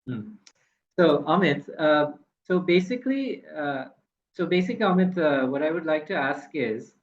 Hmm. So Amit, Amit, what I would like to ask is,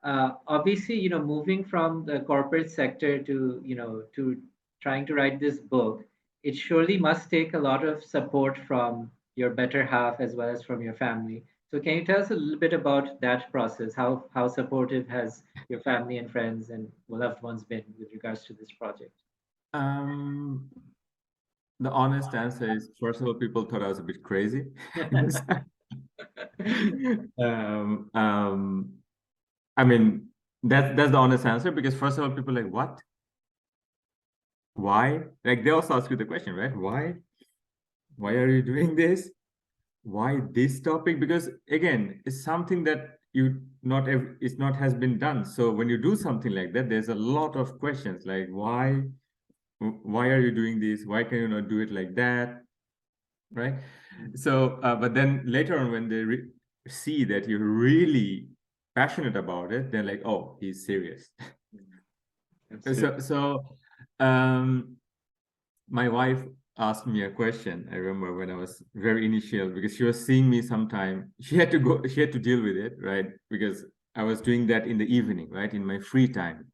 obviously, moving from the corporate sector to, to trying to write this book, it surely must take a lot of support from your better half as well as from your family. So can you tell us a little bit about that process? How supportive has your family and friends and loved ones been with regards to this project? Um, the honest answer is, first of all, people thought I was a bit crazy. um, um, I mean, that's the honest answer, because first of all, people are like, what? Why? Like, they also ask you the question, right? Why? Why are you doing this? Why this topic? Because again, it's something that you not every it's not has been done. So when you do something like that, there's a lot of questions like, why are you doing this? Why can you not do it like that? Right? So but then later on, when they see that you're really passionate about it, they're like, oh, he's serious. Absolutely. So um my wife asked me a question. I remember when I was very initial, because she was seeing me sometime. She had to deal with it, right? Because I was doing that in the evening, right? In my free time.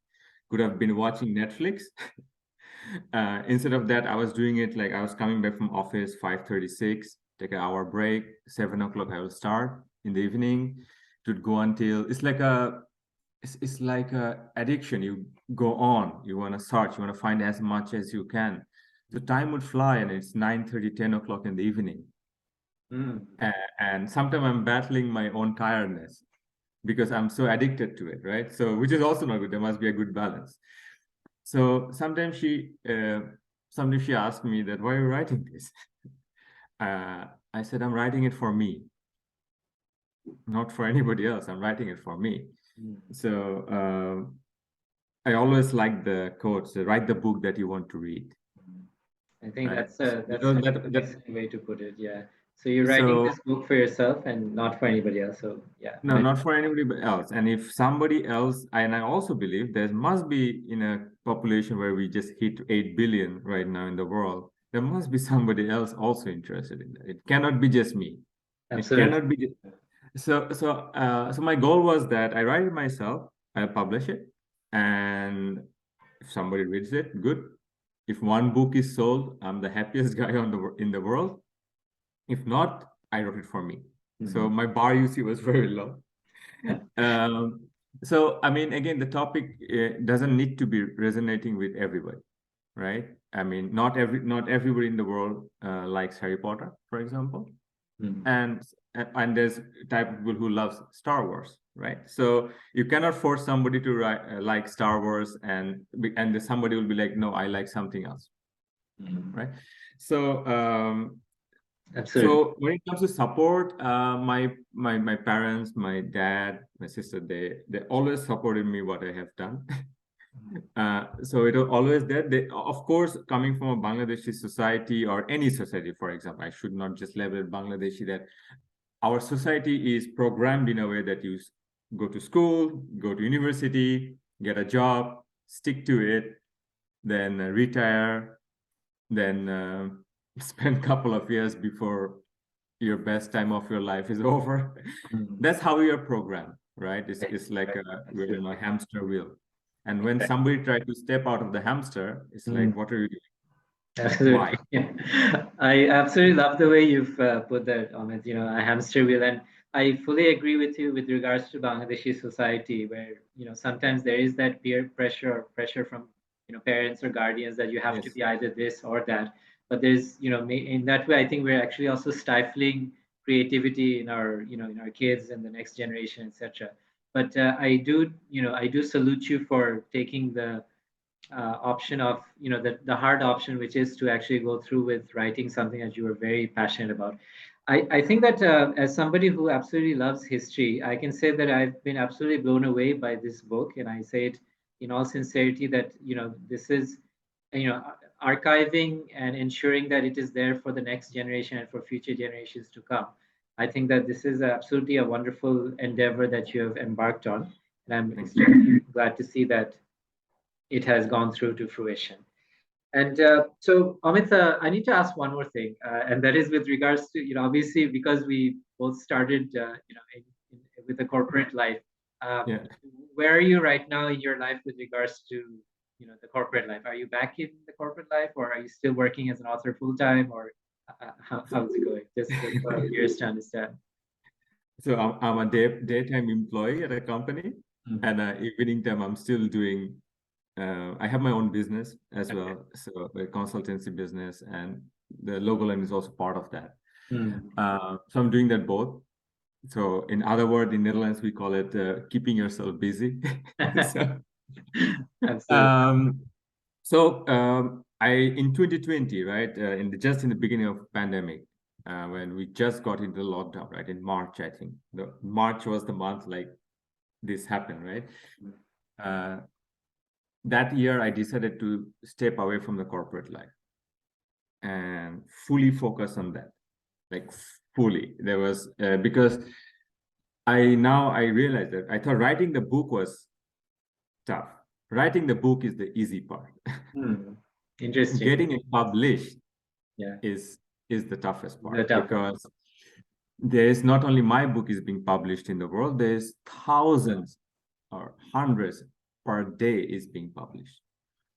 Could have been watching Netflix. Instead of that, I was doing it like I was coming back from office 5:36, take an hour break, 7 o'clock I will start in the evening. It would go until it's like a addiction. You go on, you want to search, you want to find as much as you can. The time would fly, and it's 9:30, 10 o'clock in the evening. Mm. And sometimes I'm battling my own tiredness because I'm so addicted to it, right? So, which is also not good. There must be a good balance. So sometimes she asked me that, why are you writing this? I said, I'm writing it for me, not for anybody else. I'm writing it for me. Mm. So I always like the quotes, write the book that you want to read, I think right? that's Because such that an that excellent way to put it. Yeah. So you're writing so this book for yourself and not for anybody else. So yeah, no, not for anybody else. And if somebody else, and I also believe there must be, in a population where we just hit 8 billion right now in the world, there must be somebody else also interested in that. It cannot be just me. It absolutely. cannot be just, so my goal was that I write it myself, I'll publish it, and if somebody reads it, good. If one book is sold, I'm the happiest guy in the world. If not, I wrote it for me. So Mhm. my bar, you see, was very low. Um, so I mean, again, the topic doesn't need to be resonating with everybody, right? I mean, not everybody in the world likes Harry Potter, for example, Mhm. and and there's type of people who loves Star Wars, right? So you cannot force somebody to like Star Wars, and somebody will be like, no, I like something else, Mhm. right? So Absolutely. so when it comes to support, my parents, my dad, my sister, they always supported me what I have done. So it was always there. They, of course, coming from a Bangladeshi society or any society, for example, I should not just label it Bangladeshi. That our society is programmed in a way that you go to school, go to university, get a job, stick to it, then retire, then spend a couple of years before your best time of your life is over. Mhm. That's how we are programmed, right? Right, It's like right. we're in Absolutely. a hamster wheel. And when Exactly. somebody tries to step out of the hamster, it's like, Mhm. what are you doing? Why? Absolutely. Yeah. I absolutely love the way you've put that, Amit, a hamster wheel. And I fully agree with you with regards to Bangladeshi society, where, sometimes there is that peer pressure or pressure from, parents or guardians that you have to Yes. be either this or that. But there's, in that way, I think we're actually also stifling creativity in our, in our kids and the next generation, etc. But I do salute you for taking the option of the hard option, which is to actually go through with writing something that you are very passionate about. I think that as somebody who absolutely loves history, I can say that I've been absolutely blown away by this book, and I say it in all sincerity that this is archiving and ensuring that it is there for the next generation and for future generations to come. I think that this is absolutely a wonderful endeavor that you have embarked on, and I'm Thank you. extremely glad to see that it has gone through to fruition. And so, Amit, I need to ask one more thing, and that is with regards to, obviously because we both started, with the corporate life. Um, Yeah. where are you right now in your life with regards to, the corporate life? Are you back in the corporate life, or are you still working as an author full time, or how's it going? Just what I'm curious to understand. So I'm a daytime employee at a company, Mhm. and evening time I'm still doing. I have my own business as Okay. well, so a consultancy business, and the logo line is also part of that. Mm. So I'm doing that both. So in other words, in Netherlands we call it keeping yourself busy. So, Absolutely. um, so I in 2020, right, just in the beginning of pandemic, when we just got into lockdown, right, in March, I think. The March was the month like this happened, right? Uh, that year, I decided to step away from the corporate life and fully focus on that, like fully. There was because I realized that I thought writing the book was tough. Writing the book is the easy part. Hmm. Interesting. Getting it published Yeah. is the toughest The part, tough. because there's not only my book is being published in the world, there's thousands or hundreds per day is being published.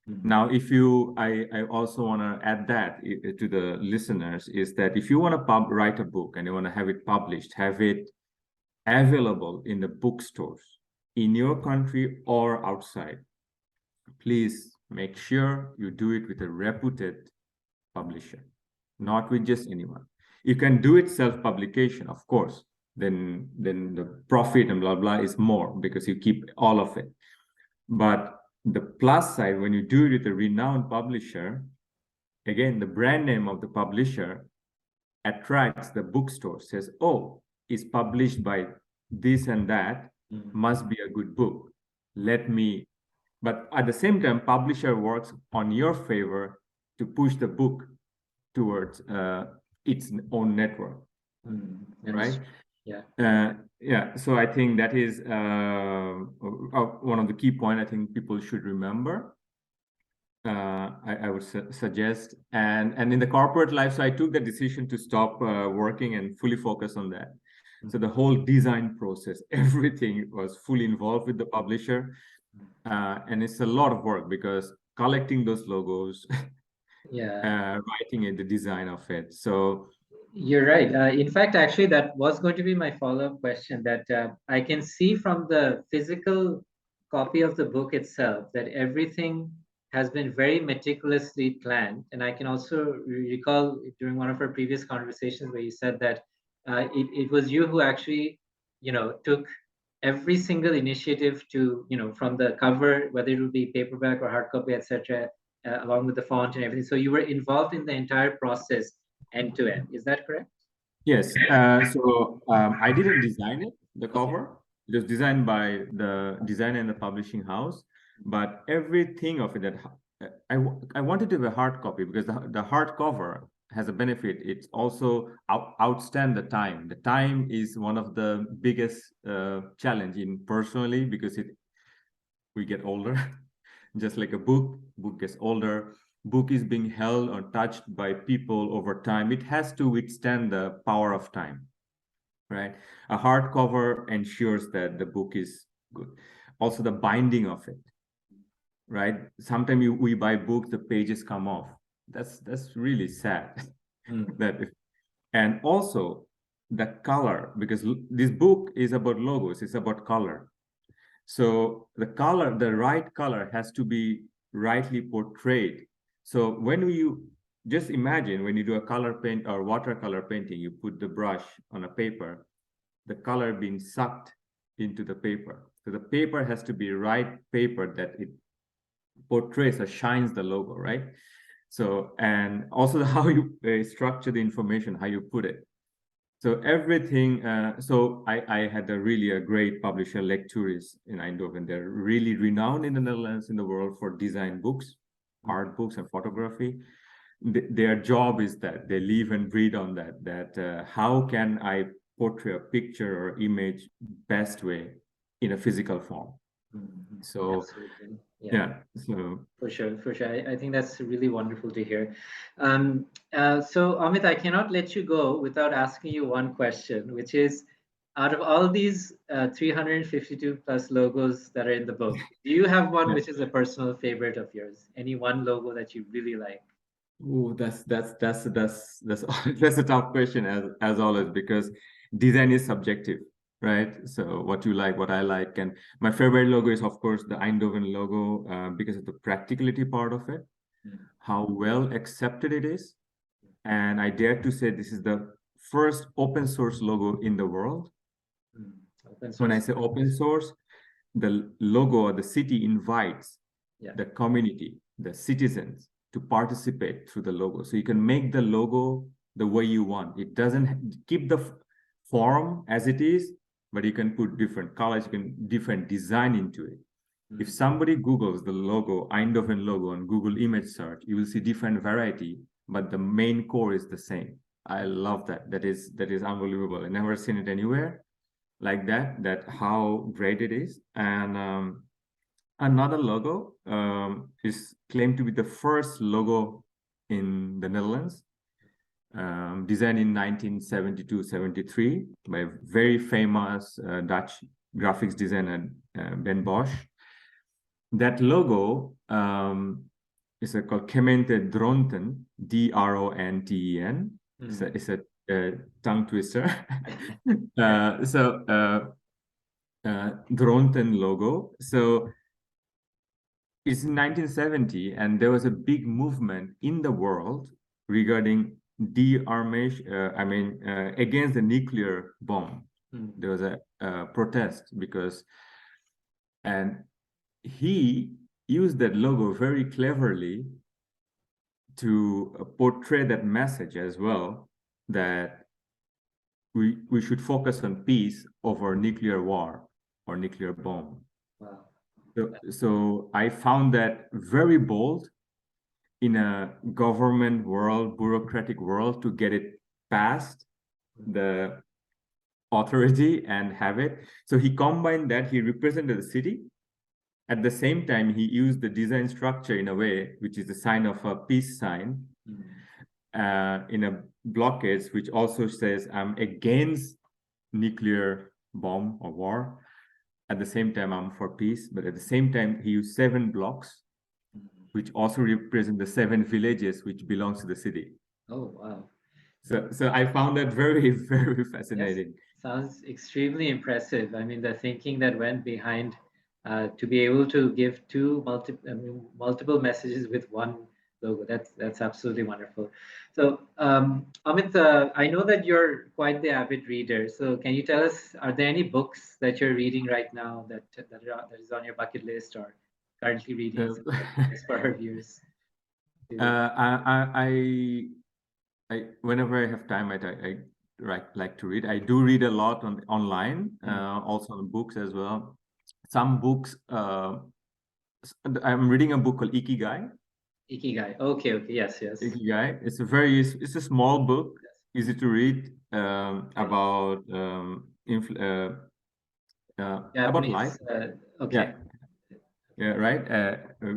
Hmm. Now, I also want to add that to the listeners, is that if you want to write a book and you want to have it published, have it available in the bookstores in your country or outside, please make sure you do it with a reputed publisher, not with just anyone. You can do it self-publication, of course. Then the profit and blah blah is more because you keep all of it. But the plus side, when you do it with a renowned publisher, again, the brand name of the publisher attracts the bookstore, says, oh, it's published by this and that, Hmm. must be a good book. Let me, but at the same time, publisher works on your favor to push the book towards its own network, Hmm. right? Understood. Yeah. Yeah, so I think that is one of the key points I think people should remember. I would suggest, and in the corporate life, so I took the decision to stop working and fully focus on that. So the whole design process, everything was fully involved with the publisher, and it's a lot of work because collecting those logos, Yeah. writing it, the design of it. So You're right. In fact, actually, that was going to be my follow-up question. That I can see from the physical copy of the book itself that everything has been very meticulously planned. And I can also recall during one of our previous conversations where you said that it was you who actually, took every single initiative to, from the cover, whether it would be paperback or hard copy, etc., along with the font and everything. So you were involved in the entire process end to end. Is that correct? yes, I didn't design it, the Okay. cover. It was designed by the designer and the publishing house, but everything of it I wanted to have a hard copy because the hard cover has a benefit. It's also outstand the time. The time is one of the biggest challenge in personally because we get older, just like a book gets older. Book is being held or touched by people over time. It has to withstand the power of time, right? A hardcover ensures that the book is good. Also, the binding of it, right? Sometimes we buy books, the pages come off. That's really sad. Mm, that if, and also the color, because this book is about logos, it's about color. So the color, the right color has to be rightly portrayed. So when you just imagine when you do a color paint or watercolor painting, you put the brush on a paper, the color being sucked into the paper. So the paper has to be right paper that it portrays or shines the logo, right? So, and also how you structure the information, how you put it. So everything, I had a great publisher, Lecturis in Eindhoven. They're really renowned in the Netherlands, in the world for design books, art books, and photography. Their job is that they live and breathe on that how can I portray a picture or image best way in a physical form. mm, So absolutely. Yeah. So For sure, for sure. I think that's really wonderful to hear. So, Amit, I cannot let you go without asking you one question, which is, out of all these 352 plus logos that are in the book, do you have one yeah. which is a personal favorite of yours? Any one logo that you really like? Oh, that's a tough question as always, because design is subjective, right? So what you like, what I like, and my favorite logo is of course the Eindhoven logo, because of the practicality part of it, Mm, how well accepted it is, and I dare to say this is the first open source logo in the world. mm. Open When I source. say open source, the logo or the city invites Yeah. the community, the citizens to participate through the logo. So you can make the logo the way you want. It doesn't keep the form as it is, but you can put different colors, you can different design into it. If Mm, somebody Googles the logo, Eindhoven logo on Google image search, you will see different variety, but the main core is the same. I love that. That is unbelievable. I never seen it anywhere like that how great it is. And another logo is claimed to be the first logo in the Netherlands, designed in 1972-73 by very famous Dutch graphics designer Ben Bosch. That logo is called Gemeente Dronten, Dronten. mm. It's a tongue twister. Dronten logo. So it's in 1970, and there was a big movement in the world regarding de-armation, against the nuclear bomb. Mm, There was a protest and he used that logo very cleverly to portray that message as well, that we should focus on peace over nuclear war or nuclear bomb. wow. So I found that very bold in a government world, bureaucratic world, to get it past Mm, the authority and have it. So he combined that, he represented the city. At the same time, he used the design structure in a way which is the sign of a peace sign, mm. in a blockage, which also says I'm against nuclear bomb or war. At the same time, I'm for peace. But at the same time, he used 7 blocks, which also represent the 7 villages which belongs to the city. Oh, wow. So I found that very, very Yes, fascinating. sounds extremely impressive. I mean, the thinking that went behind to be able to give multiple messages with one logo. That's absolutely wonderful. So, Amit, I know that you're quite the avid reader. So, can you tell us, are there any books that you're reading right now that is on your bucket list or currently reading, Uh, just for our viewers? To, I whenever I have time, like to read. I do read a lot online, Mm, also on books as well. Some books. I'm reading a book called Ikigai. Ikigai. Okay, okay, yes, yes. Ikigai. It's a small book, easy to read, Okay. about life. Japanese. Okay. Yeah, yeah, right.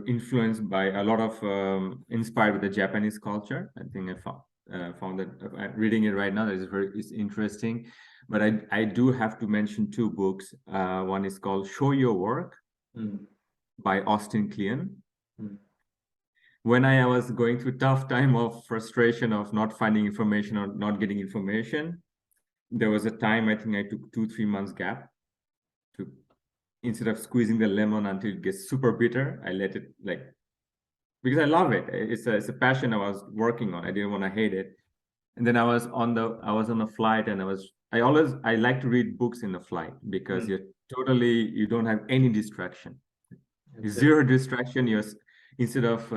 Influenced by a lot of inspired with the Japanese culture. I think I found that reading it right now is interesting. But I do have to mention 2 books. One is called Show Your Work Mm, by Austin Kleon. mm, When I was going through tough time of frustration of not finding information or not getting information, there was a time I think I took 2-3 months gap to, instead of squeezing the lemon until it gets super bitter, I let it, like, because I love it. It's a passion I was working on. I didn't want to hate it. And then I was on a flight, and I like to read books in the flight because mm. you don't have any distraction. Absolutely. Zero distraction. Instead of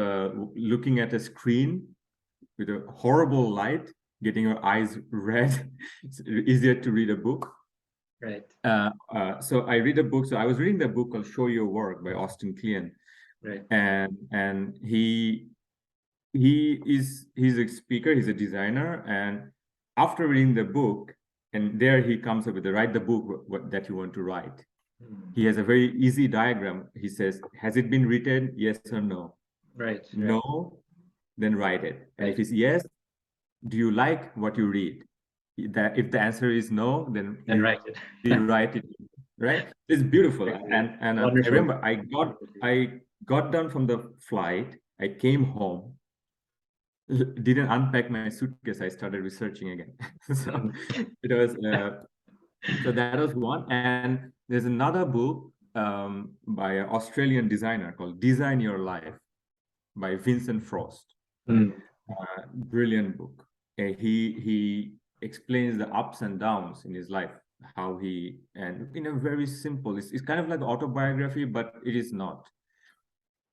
looking at a screen with a horrible light, getting your eyes red, it's easier to read a book. Right, So I read a book. So I was reading the book called Show Your Work by Austin Kleon, right. and he's a speaker, he's a designer, and after reading the book, and there he comes up with the write the book that you want to write. He has a very easy diagram. He says, has it been written? Yes or no? Right. No, then write it. And if Right. it's yes, do you like what you read? That if the answer is no, then And you write it. rewrite it, right? It's beautiful. Exactly. And I Wonderful. remember I got down from the flight, I came home, didn't unpack my suitcase, I started researching again. So it was so that was one. And there's another book by an Australian designer called Design Your Life by Vincent Frost. Mm. Brilliant book. He explains the ups and downs in his life, how he, and in a very simple, it's kind of like autobiography, but it is not.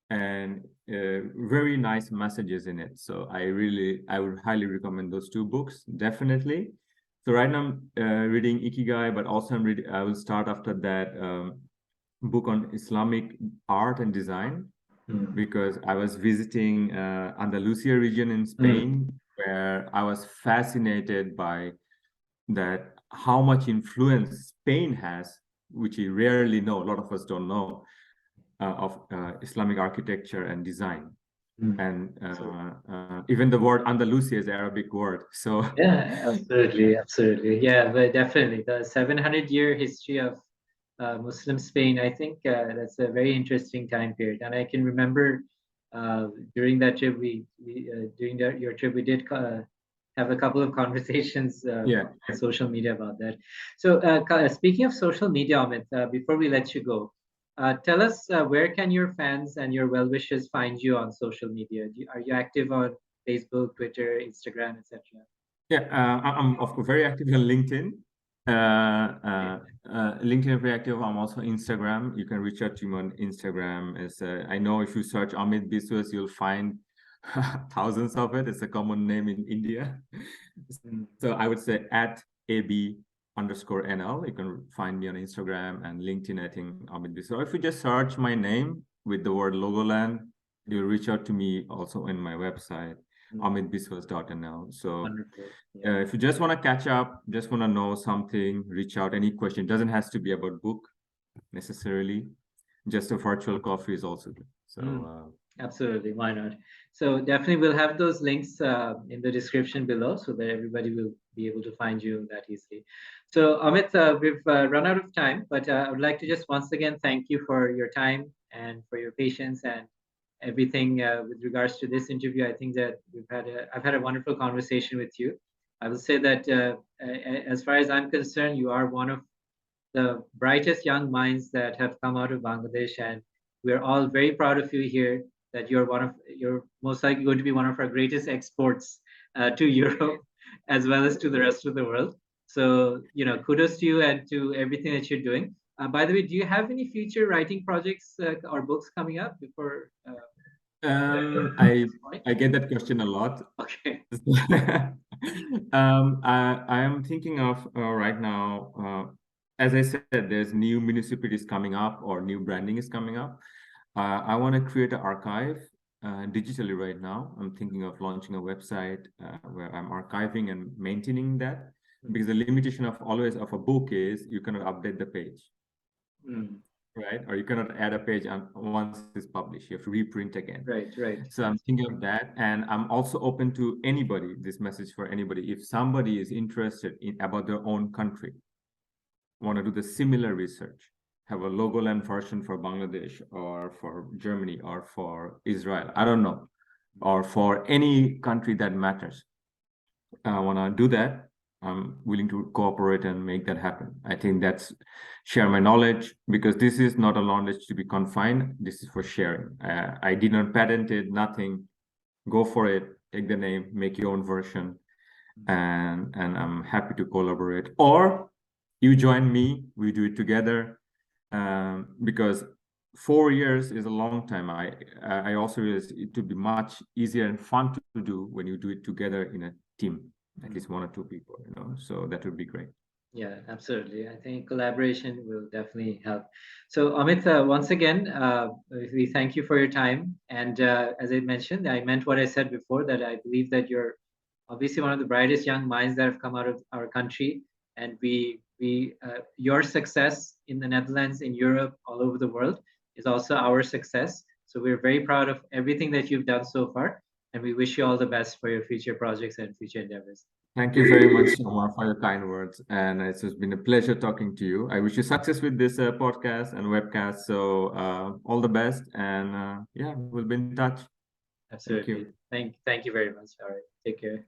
And very nice messages in it. So I would highly recommend those two books, definitely. So right now I'm reading Ikigai, but also I will start after that book on Islamic art and design, Mm. because I was visiting Andalusia region in Mm. Spain, where I was fascinated by that, how much influence Spain has, which we rarely know, a lot of us don't know, of Islamic architecture and design. Mm. And even the word Andalusia is an Arabic word. So Yeah, absolutely, absolutely. Yeah, but definitely the 700-year history of Muslim Spain, I think that's a very interesting time period. And I can remember during that trip, during your trip, we did have a couple of conversations yeah. on social media about that. So, speaking of social media, Amit, before we let you go, tell us where can your fans and your well-wishers find you on social media? Are you active on Facebook, Twitter, Instagram, etc.? Yeah, I'm of course very active on LinkedIn. Okay. LinkedIn very active. I'm also Instagram. You can reach out to me on Instagram. I know if you search Amit Biswas, you'll find thousands of it. It's a common name in India. Mm. So I would say at AB_NL. You can find me on Instagram and LinkedIn. I think Amit Biswas. Or if you just search my name with the word Logoland, you'll reach out to me also in my website, Mm. amitbiswas.nl. So Wonderful. Yeah. if you just want to catch up, just want to know something, reach out. Any question, doesn't has to be about book necessarily. Just a virtual coffee is also good. So Mm. Absolutely. Why not? So definitely we'll have those links in the description below so that everybody will be able to find you that easily. So Amit, we've run out of time, but I would like to just once again thank you for your time and for your patience and everything with regards to this interview. I think that I've had a wonderful conversation with you. I will say that as far as I'm concerned, you are one of the brightest young minds that have come out of Bangladesh, and we're all very proud of you here. That you're most likely going to be one of our greatest exports to Europe, as well as to the rest of the world. So kudos to you and to everything that you're doing. By the way, do you have any future writing projects or books coming up before I this point? I get that question a lot. Okay. I am thinking of right now, as I said, there's new municipalities coming up or new branding is coming up. I want to create an archive digitally right now. I'm thinking of launching a website where I'm archiving and maintaining that, because the limitation of always of a book is you cannot update the page, Mm. right? Or you cannot add a page once it's published. You have to reprint again. Right, right. So I'm thinking of that, and I'm also open to anybody. This message for anybody. If somebody is interested in about their own country, want to do the similar research, have a Logoland version for Bangladesh or for Germany or for Israel, I don't know, or for any country that matters. I want to do that. I'm willing to cooperate and make that happen. I think that's share my knowledge, because this is not a knowledge to be confined. This is for sharing. I did not patent it, nothing. Go for it, take the name, make your own version, and I'm happy to collaborate. Or you join me, we do it together, because 4 years is a long time. I also realize it to be much easier and fun to do when you do it together in a team, at least one or two people, so that would be great. Yeah, absolutely. I think collaboration will definitely help. So, Amit, once again, we thank you for your time. And as I mentioned, I meant what I said before, that I believe that you're obviously one of the brightest young minds that have come out of our country. And we your success in the Netherlands, in Europe, all over the world is also our success. So we're very proud of everything that you've done so far, and we wish you all the best for your future projects and future endeavors. Thank you very much, Omar, for your kind words. And it's just been a pleasure talking to you. I wish you success with this podcast and webcast. So all the best. And yeah, we'll be in touch. Thank you. Absolutely. Thank you very much. All right. Take care.